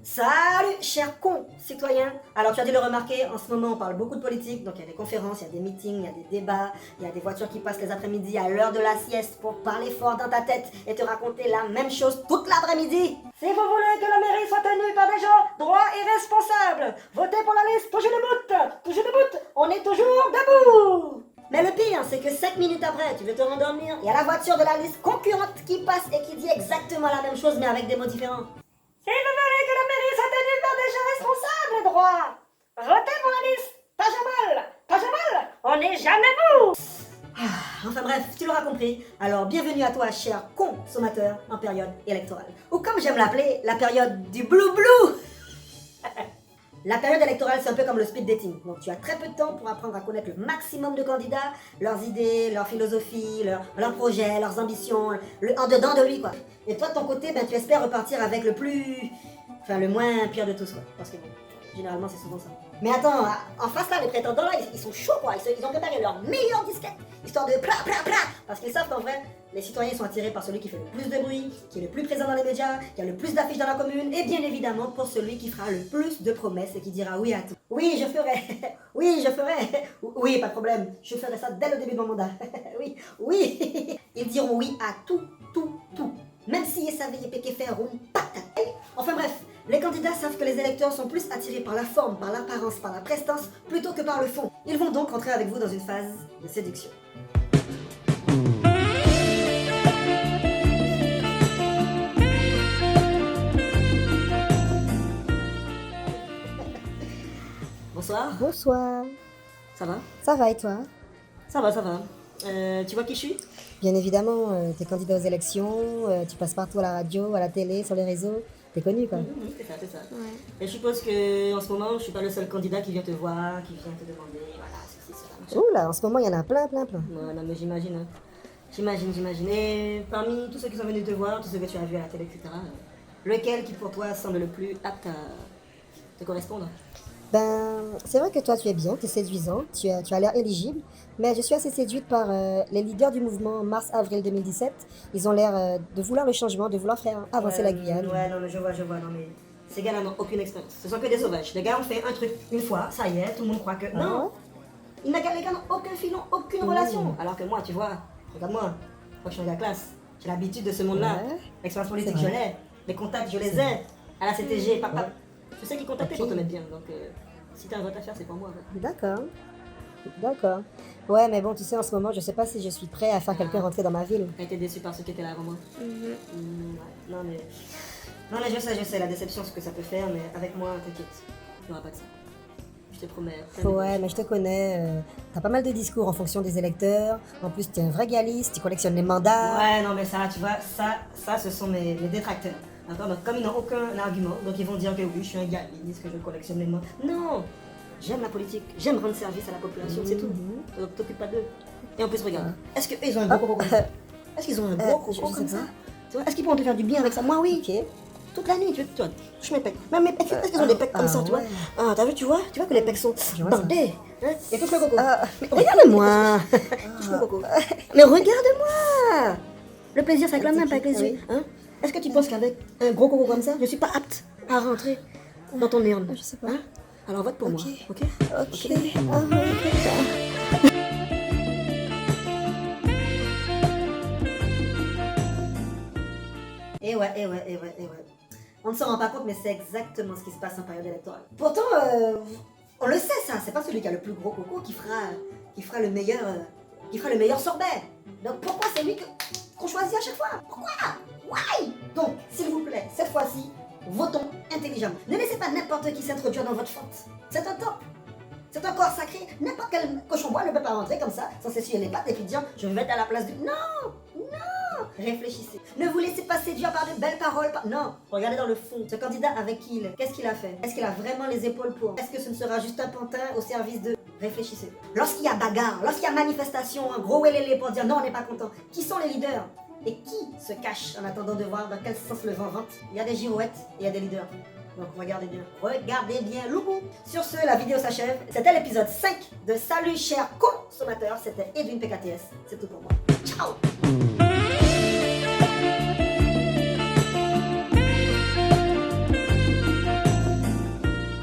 Salut, chers concitoyens. Alors, tu as dû le remarquer, en ce moment, on parle beaucoup de politique. Donc, il y a des conférences, il y a des meetings, il y a des débats, il y a des voitures qui passent les après-midi à l'heure de la sieste pour parler fort dans ta tête et te raconter la même chose toute l'après-midi. Si vous voulez que la mairie soit tenue par des gens droits et responsables, votez pour la liste Toujours debout, on est toujours debout. Mais le pire, c'est que 5 minutes après, tu veux te rendormir, il y a la voiture de la liste concurrente qui passe et qui dit exactement la même chose mais avec des mots différents. Si vous voulez que la mairie soit tenue par des gens responsables et droits, votez pour la liste Tajamal, on n'est jamais vous. Enfin bref, tu l'auras compris. Alors bienvenue à toi, cher consommateur, en période électorale. Ou comme j'aime l'appeler, la période du blue. La période électorale, c'est un peu comme le speed dating. Donc tu as très peu de temps pour apprendre à connaître le maximum de candidats, leurs idées, leur philosophie, leurs projets, leurs ambitions, en dedans de lui quoi. Et toi de ton côté, tu espères repartir avec le moins pire de tous quoi. Parce que bon, généralement c'est souvent ça. Mais attends, en face là, les prétendants là, ils sont chauds quoi. Ils ont préparé leur meilleure disquette, histoire de pla. Parce qu'ils savent qu'en vrai, les citoyens sont attirés par celui qui fait le plus de bruit, qui est le plus présent dans les médias, qui a le plus d'affiches dans la commune, et bien évidemment pour celui qui fera le plus de promesses et qui dira oui à tout. Oui, je ferai. Oui, pas de problème. Je ferai ça dès le début de mon mandat. Oui. Ils diront oui à tout. Même si ils savaient faire une patate. Enfin bref, les candidats savent que les électeurs sont plus attirés par la forme, par l'apparence, par la prestance, plutôt que par le fond. Ils vont donc entrer avec vous dans une phase de séduction. Bonsoir. Bonsoir. Ça va? Ça va et toi? Ça va. Tu vois qui je suis? Bien évidemment, t'es candidat aux élections, tu passes partout à la radio, à la télé, sur les réseaux, t'es connu quoi. C'est ça. Ouais. Et je suppose qu'en ce moment, je suis pas le seul candidat qui vient te voir, qui vient te demander, voilà, ceci, cela. Ouh là, en ce moment il y en a plein. Ouais, non mais j'imagine. Hein. J'imagine. Et parmi tous ceux qui sont venus te voir, tous ceux que tu as vus à la télé, etc., lequel qui pour toi semble le plus apte à te correspondre? C'est vrai que toi tu es bien, tu es séduisant, tu as l'air éligible, mais je suis assez séduite par les leaders du mouvement Mars-Avril 2017. Ils ont l'air de vouloir le changement, de vouloir faire avancer la Guyane. Ouais, non mais je vois, non mais ces gars-là n'ont aucune expérience. Ce sont que des sauvages. Les gars ont fait un truc une fois, ça y est, tout le monde croit que... Non, les gars n'ont aucun filon, aucune relation. Alors que moi, tu vois, regarde-moi, moi je suis un gars classe, j'ai l'habitude de ce monde-là. Ouais. L'expérience politique, je l'ai, les contacts, je les ai. À la CTG, papa. Je sais qui contacter pour te mettre bien, donc si t'as un vote à faire, c'est pour moi. Ouais. D'accord. Ouais, mais bon, tu sais, en ce moment, je sais pas si je suis prêt à faire quelqu'un rentrer dans ma ville. T'as été déçu par ceux qui étaient là avant moi. Ouais. Non mais je sais la déception, ce que ça peut faire, mais avec moi, t'inquiète, il n'y aura pas de ça. Je te promets. Ouais, mais je te connais, t'as pas mal de discours en fonction des électeurs. En plus, t'es un vrai galliste, tu collectionnes les mandats. Ouais, non mais ça, tu vois, ça ce sont mes détracteurs. D'accord. Donc comme ils n'ont aucun argument, donc ils vont dire que oui, je suis un galliste, que je collectionne les mandats. Non, j'aime la politique, j'aime rendre service à la population, c'est tout. Donc t'occupes pas d'eux. Et en plus, regarde, est-ce qu'ils ont un gros coco comme ça? Est-ce qu'ils ont un gros coco comme ça? Tu vois, est-ce qu'ils pourront te faire du bien avec ça? Moi, oui. Ok. Toute la nuit, tu vois, je mes pecs. Même mes pecs, est-ce qu'ils ont des pecs comme ça, tu vois? Ah, t'as vu, tu vois que les pecs sont bandés. Hein? Et touche le coco. Mais regarde-moi. Touche le coco. Mais regarde-moi. Le plaisir s'acclame même pas avec les yeux. Hein? Est-ce que tu penses qu'avec un gros coco comme ça, je suis pas apte à rentrer dans ton urne? Je sais pas. Hein? Alors vote pour moi, ok? Et ouais. On ne s'en rend pas compte, mais c'est exactement ce qui se passe en période électorale. Pourtant, on le sait ça, c'est pas celui qui a le plus gros coco qui fera le meilleur sorbet. Donc pourquoi c'est lui qu'on choisit à chaque fois? Pourquoi? Why? Donc, s'il vous plaît, cette fois-ci, votons intelligemment. Ne laissez pas n'importe qui s'introduire dans votre fente. C'est un top. C'est un corps sacré. N'importe quel cochon bois ne peut pas rentrer comme ça, sans s'essuyer les pattes et puis dire je vais être à la place du... Non. Réfléchissez. Ne vous laissez pas séduire par de belles paroles. Non. Regardez dans le fond. Ce candidat avec qui il est, qu'est-ce qu'il a fait? Est-ce qu'il a vraiment les épaules pour? Est-ce que ce ne sera juste un pantin au service de... Réfléchissez. Lorsqu'il y a bagarre, lorsqu'il y a manifestation, un gros wélélé pour dire non, on n'est pas content, qui sont les leaders? Et qui se cache en attendant de voir dans quel sens le vent vente? Il y a des girouettes et il y a des leaders. Donc regardez bien, loupou. Sur ce, la vidéo s'achève. C'était l'épisode 5 de Salut chers consommateurs. C'était Edwin PKTS. C'est tout pour moi. Ciao.